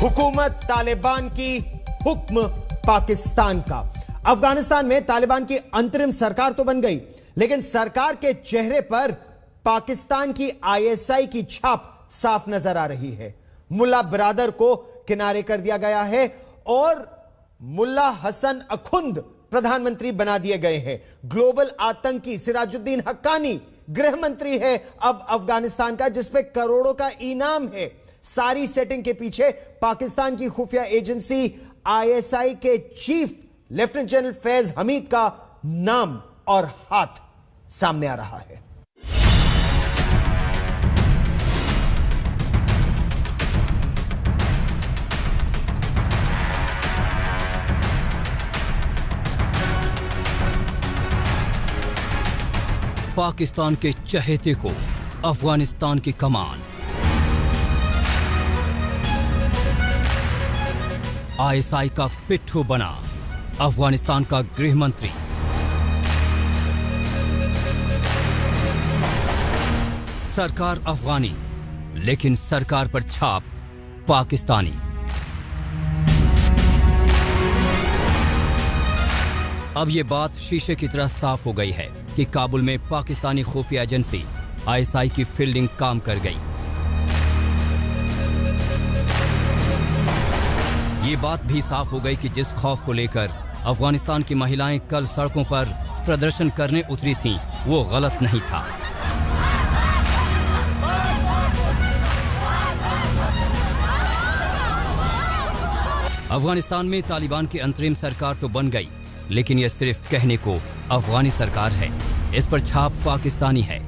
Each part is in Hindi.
हुकूमत तालिबान की, हुक्म पाकिस्तान का। अफगानिस्तान में तालिबान की अंतरिम सरकार तो बन गई, लेकिन सरकार के चेहरे पर पाकिस्तान की आईएसआई की छाप साफ नजर आ रही है। मुल्ला बिरादर को किनारे कर दिया गया है और मुल्ला हसन अखुंद प्रधानमंत्री बना दिए गए हैं। ग्लोबल आतंकी सिराजुद्दीन हक्कानी गृह मंत्री है अब अफगानिस्तान का, जिसपे करोड़ों का इनाम है। सारी सेटिंग के पीछे पाकिस्तान की खुफिया एजेंसी आईएसआई के chief lieutenant general Faiz Hamid का नाम और हाथ सामने आ रहा है। पाकिस्तान के चहेते को अफगानिस्तान की कमान। आईएसआई का पिट्ठू बना अफगानिस्तान का गृह मंत्री। सरकार अफगानी, लेकिन सरकार पर छाप पाकिस्तानी। अब यह बात शीशे की तरह साफ हो गई है कि काबुल में पाकिस्तानी खुफिया एजेंसी आईएसआई की फील्डिंग काम कर गई। ये बात भी साफ हो गई कि जिस खौफ को लेकर अफगानिस्तान की महिलाएं कल सड़कों पर प्रदर्शन करने उतरी थीं, वो गलत नहीं था। अफगानिस्तान में तालिबान की अंतरिम सरकार तो बन गई, लेकिन यह सिर्फ कहने को अफगानी सरकार है। इस पर छाप पाकिस्तानी है।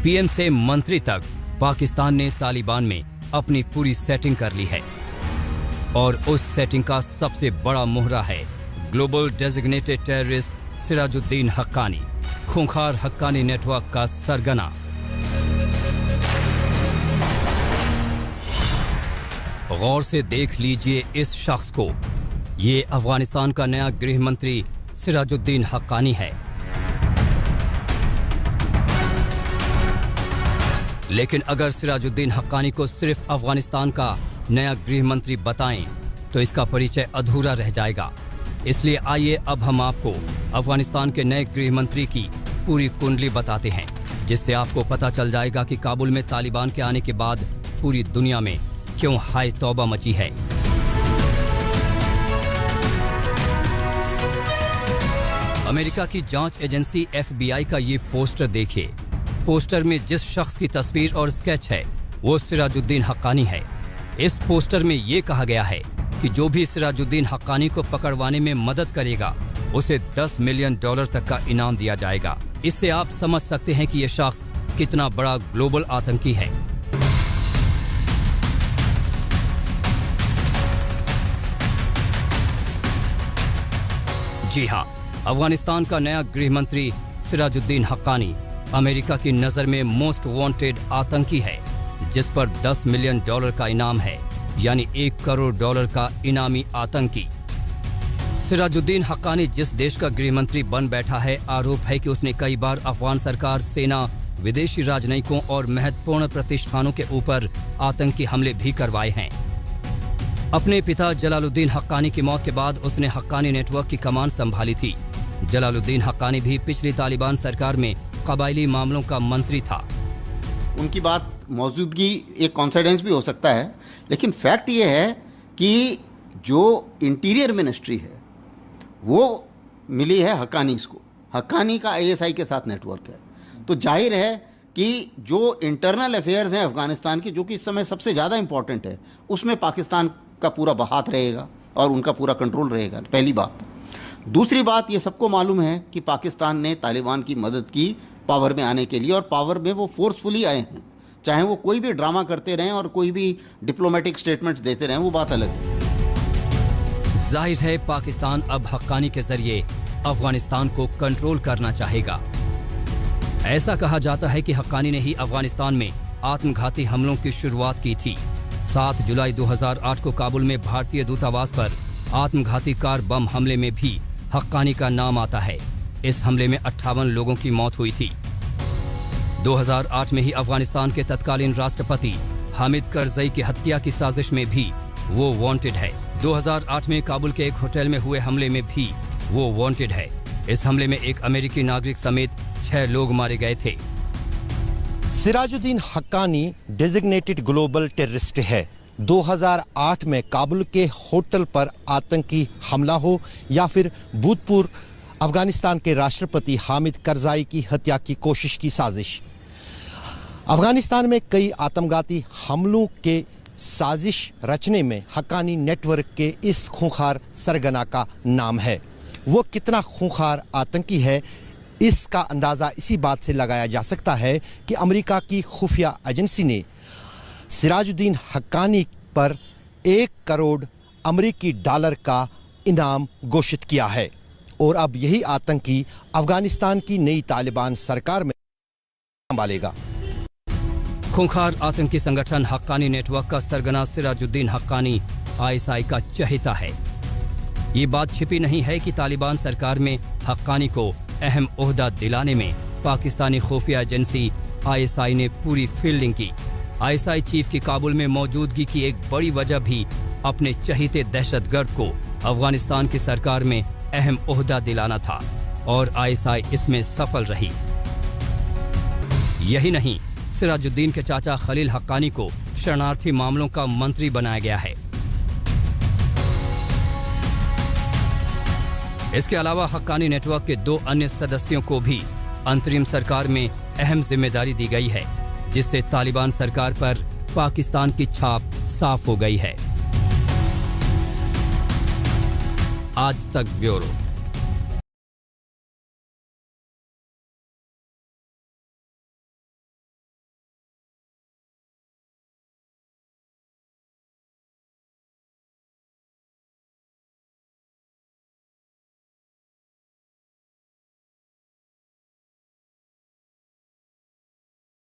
पीएम से मंत्री तक पाकिस्तान ने तालिबान में अपनी पूरी सेटिंग कर ली है और उस सेटिंग का सबसे बड़ा मोहरा है global designated terrorist Sirajuddin Haqqani, खूंखार हक्कानी नेटवर्क का सरगना। गौर से देख लीजिए इस शख्स को। ये अफगानिस्तान का नया गृह मंत्री सिराजुद्दीन हक्कानी है। लेकिन अगर सिराजुद्दीन हक्कानी को सिर्फ अफगानिस्तान का नया गृह मंत्री बताएं तो इसका परिचय अधूरा रह जाएगा। इसलिए आइए अब हम आपको अफगानिस्तान के नए गृह मंत्री की पूरी कुंडली बताते हैं, जिससे आपको पता चल जाएगा कि काबुल में तालिबान के आने के बाद पूरी दुनिया में क्यों हाय तौबा मची है। अमेरिका की जांच एजेंसी एफबीआई का ये पोस्टर देखिए। पोस्टर में जिस शख्स की तस्वीर और स्केच है वो सिराजुद्दीन हक्कानी है। इस पोस्टर में ये कहा गया है कि जो भी सिराजुद्दीन हक्कानी को पकड़वाने में मदद करेगा उसे $10 मिलियन तक का इनाम दिया जाएगा। इससे आप समझ सकते हैं कि यह शख्स कितना बड़ा ग्लोबल आतंकी है। जी हां, अफगानिस्तान का नया गृह मंत्री सिराजुद्दीन हक्कानी अमेरिका की नजर में मोस्ट वांटेड आतंकी है, जिस पर $10 मिलियन का इनाम है, यानी $1 करोड़ का इनामी आतंकी। सिराजुद्दीन हक्कानी जिस देश का गृह मंत्री बन बैठा है, आरोप है कि उसने कई बार अफगान सरकार, सेना, विदेशी राजनयिकों और महत्वपूर्ण प्रतिष्ठानों के ऊपर आतंकी हमले भी करवाए हैं। अपने पिता जलालुद्दीन हक्कानी की मौत के बाद उसने हक्कानी नेटवर्क की कमान संभाली थी। जलालुद्दीन हक्कानी भी पिछली तालिबान सरकार में कबायली मामलों का मंत्री था। उनकी बात मौजूदगी एक कॉन्सिडेंस भी हो सकता है, लेकिन फैक्ट ये है कि जो इंटीरियर मिनिस्ट्री है वो मिली है हक्कानी को। हक्कानी का आईएसआई के साथ नेटवर्क है, तो जाहिर है कि जो इंटरनल अफेयर्स हैं अफगानिस्तान की, जो कि इस समय सबसे ज़्यादा इंपॉर्टेंट है, उसमें पाकिस्तान का पूरा हाथ रहेगा और उनका पूरा कंट्रोल रहेगा। पहली बात। दूसरी बात, ये सबको मालूम है कि पाकिस्तान ने तालिबान की मदद की पावर में आने के लिए, और पावर में वो फोर्सफुली आए हैं। चाहे वो कोई भी ड्रामा करते रहें और कोई भी डिप्लोमेटिक स्टेटमेंट्स देते रहें, वो बात अलग है। जाहिर है पाकिस्तान अब हक्कानी के जरिए अफगानिस्तान को कंट्रोल करना चाहेगा। ऐसा कहा जाता है कि हक्कानी ने ही अफगानिस्तान में आत्मघाती हमलों की शुरुआत की थी। 7 जुलाई 2008 को काबुल में भारतीय दूतावास पर आत्मघाती कार बम हमले में भी हक्कानी का नाम आता है। इस हमले में 58 लोगों की मौत हुई थी। 2008 में ही अफगानिस्तान के तत्कालीन राष्ट्रपति हामिद करजई की हत्या की साजिश में भी वो वांटेड है। 2008 में काबुल के एक होटल में हुए हमले में भी वो वांटेड है। इस हमले में एक अमेरिकी नागरिक समेत 6 लोग मारे गए थे। Sirajuddin Haqqani designated global terrorist है। 2008 में काबुल के होटल पर आतंकी हमला हो या फिर भूतपूर्व अफगानिस्तान के राष्ट्रपति हामिद करजाई की हत्या की कोशिश की साजिश। अफगानिस्तान में कई आत्मघाती हमलों के साजिश रचने में हक्कानी नेटवर्क के इस खूंखार सरगना का नाम है। वो कितना खूंखार आतंकी है, इसका अंदाज़ा इसी बात से लगाया जा सकता है कि अमेरिका की खुफिया एजेंसी ने सिराजुद्दीन हक्कानी पर 1 करोड़ अमेरिकी डॉलर का इनाम घोषित किया है और अब यही आतंकी अफगानिस्तान की नई तालिबान सरकार में संभालेगा। खूंखार आतंकी संगठन हक्कानी नेटवर्क का सरगना सिराजुद्दीन हक्कानी आईएसआई का चहेता है। ये बात छिपी नहीं है कि तालिबान सरकार में हक्कानी को अहम ओहदा दिलाने में पाकिस्तानी खुफिया एजेंसी आईएसआई ने पूरी फील्डिंग की। आईएसआई चीफ की काबुल में मौजूदगी की एक बड़ी वजह भी अपने चहेते दहशतगर्द को अफगानिस्तान की सरकार में अहम ओहदा दिलाना था और आईएसआई इसमें सफल रही। यही नहीं, सिराजुद्दीन के चाचा खलील हक्कानी को शरणार्थी मामलों का मंत्री बनाया गया है। इसके अलावा हक्कानी नेटवर्क के 2 अन्य सदस्यों को भी अंतरिम सरकार में अहम जिम्मेदारी दी गई है, जिससे तालिबान सरकार पर पाकिस्तान की छाप साफ हो गई है। आज तक ब्यूरो।